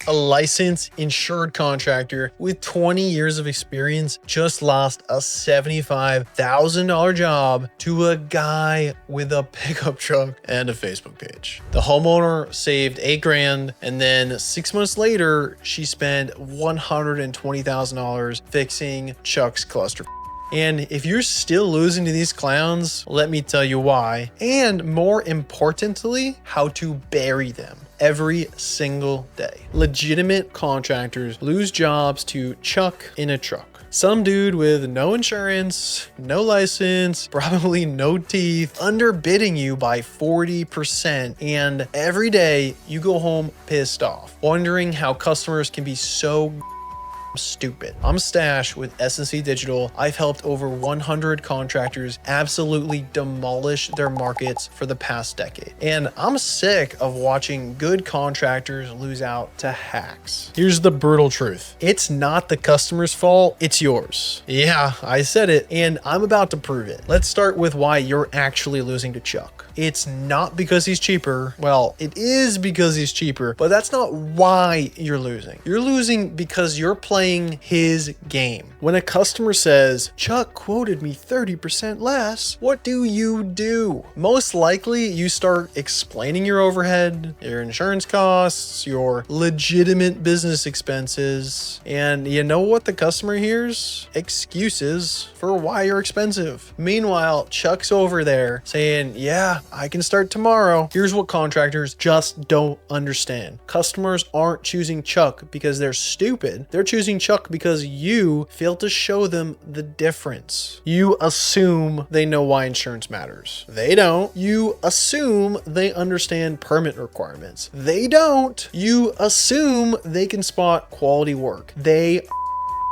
A licensed insured contractor with 20 years of experience just lost a $75,000 job to a guy with a pickup truck and a Facebook page. The homeowner saved $8,000, and then 6 months later, she spent $120,000 fixing Chuck's cluster. And if you're still losing to these clowns, let me tell you why, and more importantly, how to bury them every single day. Legitimate contractors lose jobs to Chuck in a truck. Some dude with no insurance, no license, probably no teeth, underbidding you by 40%. And every day you go home pissed off, wondering how customers can be so stupid. I'm Stash with S&C Digital. I've helped over 100 contractors absolutely demolish their markets for the past decade. And I'm sick of watching good contractors lose out to hacks. Here's the brutal truth. It's not the customer's fault, it's yours. Yeah, I said it, and I'm about to prove it. Let's start with why you're actually losing to Chuck. It's not because he's cheaper. Well, it is because he's cheaper, but that's not why you're losing. You're losing because you're playing his game. When a customer says, Chuck quoted me 30% less, what do? Most likely you start explaining your overhead, your insurance costs, your legitimate business expenses, and you know what the customer hears? Excuses for why you're expensive. Meanwhile, Chuck's over there saying, yeah, I can start tomorrow. Here's what contractors just don't understand. Customers aren't choosing Chuck because they're stupid. They're choosing Chuck because you fail to show them the difference. You assume they know why insurance matters. They don't. You assume they understand permit requirements. They don't. You assume they can spot quality work. They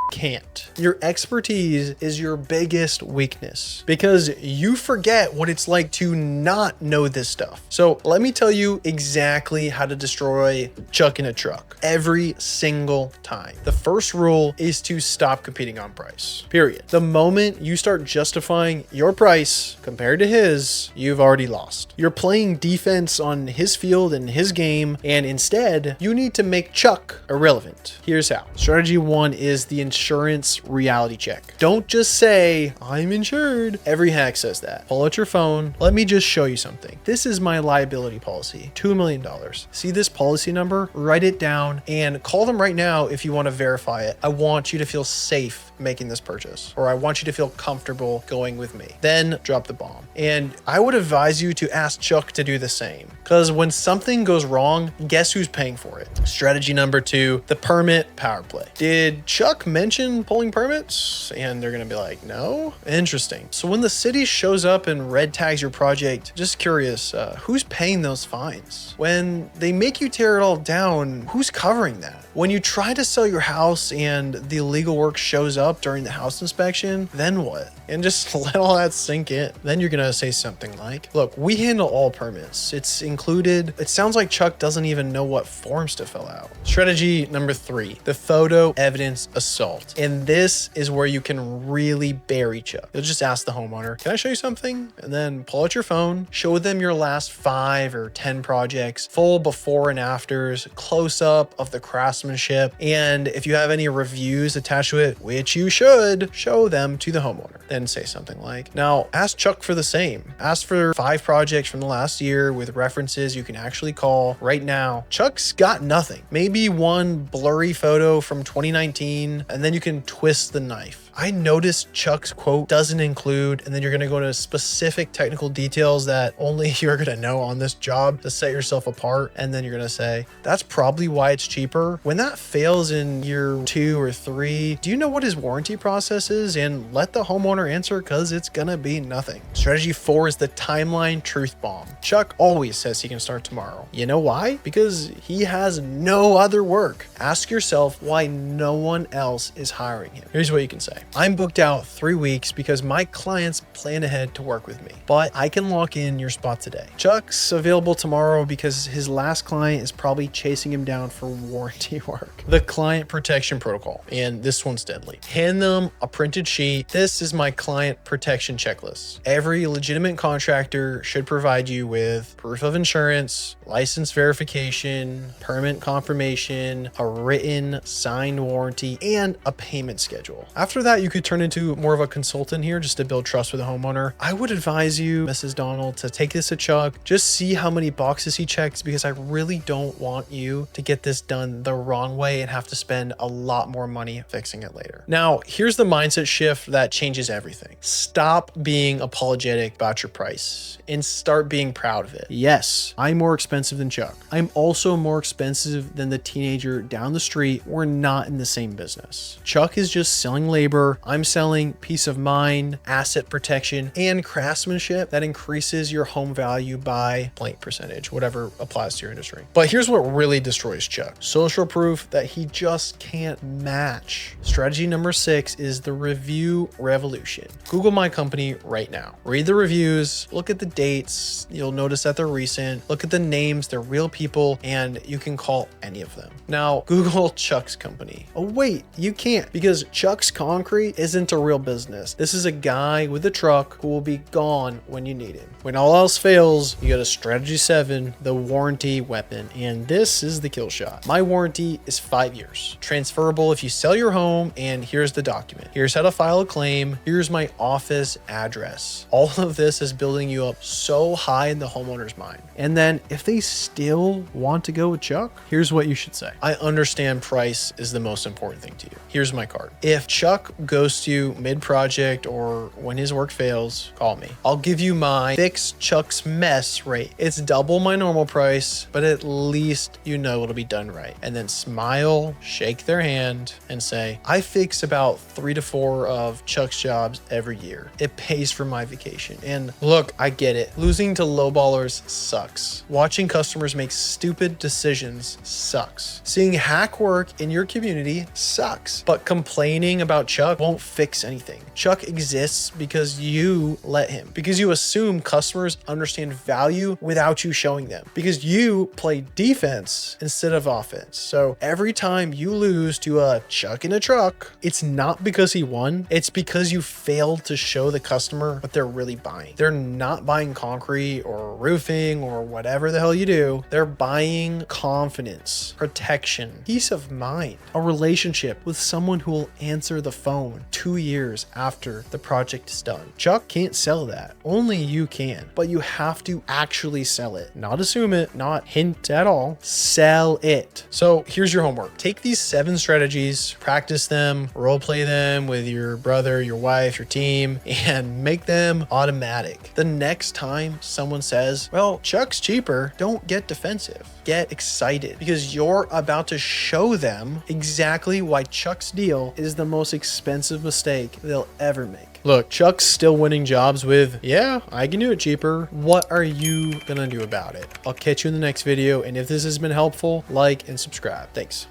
can't. Your expertise is your biggest weakness because you forget what it's like to not know this stuff. So let me tell you exactly how to destroy Chuck in a truck every single time. The first rule is to stop competing on price, period. The moment you start justifying your price compared to his, you've already lost. You're playing defense on his field and his game, and instead you need to make Chuck irrelevant. Here's how. Strategy 1 is the insurance reality check. Don't just say, I'm insured. Every hack says that. Pull out your phone. Let me just show you something. This is my liability policy, $2 million. See this policy number? Write it down and call them right now if you want to verify it. I want you to feel safe making this purchase, or I want you to feel comfortable going with me. Then drop the bomb. And I would advise you to ask Chuck to do the same, because when something goes wrong, guess who's paying for it? Strategy number 2, the permit power play. Did Chuck mention pulling permits? And they're going to be like, no? Interesting. So when the city shows up and red tags your project, just curious, who's paying those fines? When they make you tear it all down, who's covering that? When you try to sell your house and the illegal work shows up during the house inspection, then what? And just let all that sink in. Then you're going to say something like, look, we handle all permits. It's included. It sounds like Chuck doesn't even know what forms to fill out. Strategy number 3, the photo evidence assault. And this is where you can really bury Chuck. You'll just ask the homeowner, can I show you something? And then pull out your phone, show them your last 5 or 10 projects, full before and afters, close up of the craftsmanship. And if you have any reviews attached to it, which you should, show them to the homeowner. Then say something like, now ask Chuck for the same. Ask for 5 projects from the last year with references you can actually call right now. Chuck's got nothing. Maybe one blurry photo from 2019, and then you can twist the knife. I noticed Chuck's quote doesn't include, and then you're going to go into specific technical details that only you're going to know on this job to set yourself apart. And then you're going to say, that's probably why it's cheaper. When that fails in year 2 or 3, do you know what his warranty process is? And let the homeowner answer, because it's going to be nothing. Strategy 4 is the timeline truth bomb. Chuck always says he can start tomorrow. You know why? Because he has no other work. Ask yourself why no one else is hiring him. Here's what you can say. I'm booked out 3 weeks because my clients plan ahead to work with me, but I can lock in your spot today. Chuck's available tomorrow because his last client is probably chasing him down for warranty work. The client protection protocol, and this one's deadly. Hand them a printed sheet. This is my client protection checklist. Every legitimate contractor should provide you with proof of insurance, license verification, permit confirmation, a written signed warranty, and a payment schedule. After that, you could turn into more of a consultant here just to build trust with the homeowner. I would advise you, Mrs. Donald, to take this to Chuck, just see how many boxes he checks, because I really don't want you to get this done the wrong way and have to spend a lot more money fixing it later. Now, here's the mindset shift that changes everything. Stop being apologetic about your price and start being proud of it. Yes, I'm more expensive than Chuck. I'm also more expensive than the teenager down the street. We're not in the same business. Chuck is just selling labor. I'm selling peace of mind, asset protection, and craftsmanship that increases your home value by blank percentage, whatever applies to your industry. But here's what really destroys Chuck: social proof that he just can't match. Strategy number 6 is the review revolution. Google my company right now. Read the reviews, look at the dates. You'll notice that they're recent. Look at the names, they're real people, and you can call any of them. Now, Google Chuck's company. Oh wait, you can't, because Chuck's Concrete isn't a real business. This is a guy with a truck who will be gone when you need him. When all else fails, you go to strategy 7, the warranty weapon, and this is the kill shot. My warranty is 5 years, transferable if you sell your home, and here's the document. Here's how to file a claim. Here's my office address. All of this is building you up so high in the homeowner's mind. And then if they still want to go with Chuck, here's what you should say. I understand price is the most important thing to you. Here's my card. If Chuck ghosts you mid-project or when his work fails, call me. I'll give you my fix Chuck's mess rate. It's double my normal price, but at least you know it'll be done right. And then smile, shake their hand, and say, I fix about 3 to 4 of Chuck's jobs every year. It pays for my vacation. And look, I get it. Losing to lowballers sucks. Watching customers make stupid decisions sucks. Seeing hack work in your community sucks. But complaining about Chuck won't fix anything. Chuck exists because you let him. Because you assume customers understand value without you showing them. Because you play defense instead of offense. So every time you lose to a Chuck in a truck, it's not because he won. It's because you failed to show the customer what they're really buying. They're not buying concrete or roofing or whatever the hell you do. They're buying confidence, protection, peace of mind, a relationship with someone who will answer the phone 2 years after the project is done. Chuck can't sell that. Only you can. But you have to actually sell it. Not assume it, not hint at all. Sell it. So here's your homework. Take these 7 strategies, practice them, role play them with your brother, your wife, your team, and make them automatic. The next time someone says, well, Chuck's cheaper, don't get defensive. Get excited, because you're about to show them exactly why Chuck's deal is the most expensive mistake they'll ever make. Look, Chuck's still winning jobs with, yeah, I can do it cheaper. What are you gonna do about it? I'll catch you in the next video, and if this has been helpful, like and subscribe. Thanks.